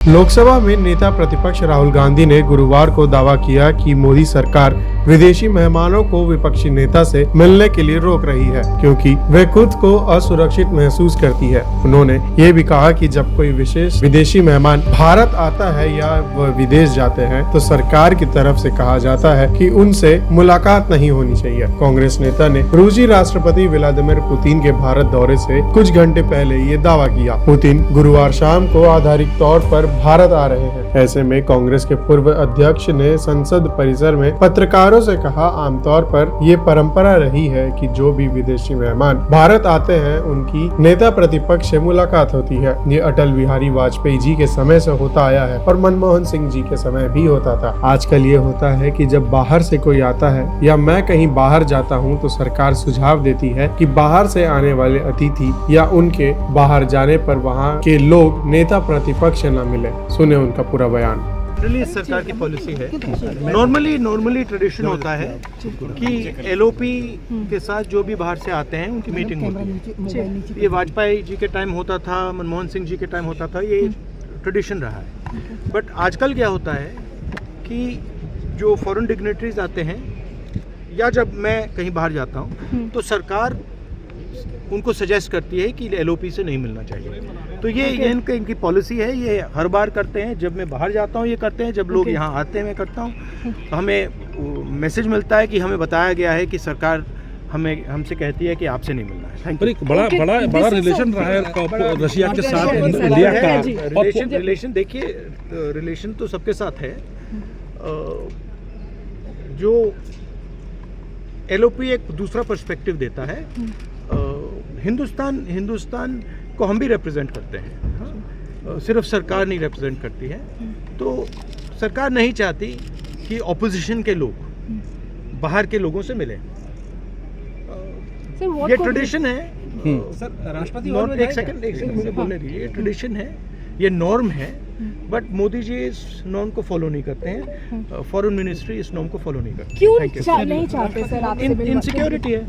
लोकसभा में नेता प्रतिपक्ष राहुल गांधी ने गुरुवार को दावा किया कि मोदी सरकार विदेशी मेहमानों को विपक्षी नेता से मिलने के लिए रोक रही है क्योंकि वे खुद को असुरक्षित महसूस करती है। उन्होंने ये भी कहा कि जब कोई विशेष विदेशी मेहमान भारत आता है या वह विदेश जाते हैं तो सरकार की तरफ से कहा जाता है कि उनसे मुलाकात नहीं होनी चाहिए। कांग्रेस नेता ने रूसी राष्ट्रपति व्लादिमीर पुतिन के भारत दौरे से कुछ घंटे पहले ये दावा किया। पुतिन गुरुवार शाम को आधिकारिक तौर पर भारत आ रहे हैं। ऐसे में कांग्रेस के पूर्व अध्यक्ष ने संसद परिसर में पत्रकारों से कहा, आमतौर पर ये परंपरा रही है कि जो भी विदेशी मेहमान भारत आते हैं उनकी नेता प्रतिपक्ष से मुलाकात होती है। ये अटल बिहारी वाजपेयी जी के समय से होता आया है और मनमोहन सिंह जी के समय भी होता था। आजकल ये होता है कि जब बाहर से कोई आता है या मैं कहीं बाहर जाता हूँ तो सरकार सुझाव देती है कि बाहर से आने वाले अतिथि या उनके बाहर जाने पर वहाँ के लोग नेता प्रतिपक्ष न मिले। सुने उनका पूरा बयान। जनरली सरकार की पॉलिसी है, नॉर्मली ट्रेडिशन होता है कि एलओपी के साथ जो भी बाहर से आते हैं उनकी मीटिंग होती है। ये वाजपेयी जी के टाइम होता था, मनमोहन सिंह जी के टाइम होता था, ये ट्रेडिशन रहा है। बट आजकल क्या होता है कि जो फॉरेन डिग्नेटरीज आते हैं या जब मैं कहीं बाहर जाता हूँ तो सरकार उनको सजेस्ट करती है कि एलओपी से नहीं मिलना चाहिए। तो ये इनकी पॉलिसी है, ये हर बार करते हैं। जब मैं बाहर जाता हूँ ये करते हैं, जब लोग यहाँ आते हैं मैं करता हूँ। तो हमें मैसेज मिलता है कि हमें बताया गया है कि सरकार हमसे कहती है कि आपसे नहीं मिलना है। पर एक बड़ा रिलेशन रहा है रशिया के साथ इंडिया का। रिलेशन देखिए, रिलेशन तो सबके साथ है। जो एलओपी एक दूसरा पर्सपेक्टिव देता है। हिंदुस्तान को हम भी रिप्रेजेंट करते हैं, सिर्फ सरकार नहीं रिप्रेजेंट करती है। तो सरकार नहीं चाहती कि ऑपोजिशन के लोग बाहर के लोगों से मिले। ये ट्रेडिशन है। सर, राष्ट्रपति एक सेकंड मुझे बोलने दीजिए। ये ट्रेडिशन है, ये नॉर्म है। बट मोदी जी इस नॉर्म को फॉलो नहीं करते हैं। फॉरेन मिनिस्ट्री इस नॉर्म को फॉलो नहीं करती। क्यों नहीं चाहते सर आपसे? इनसिक्योरिटी है।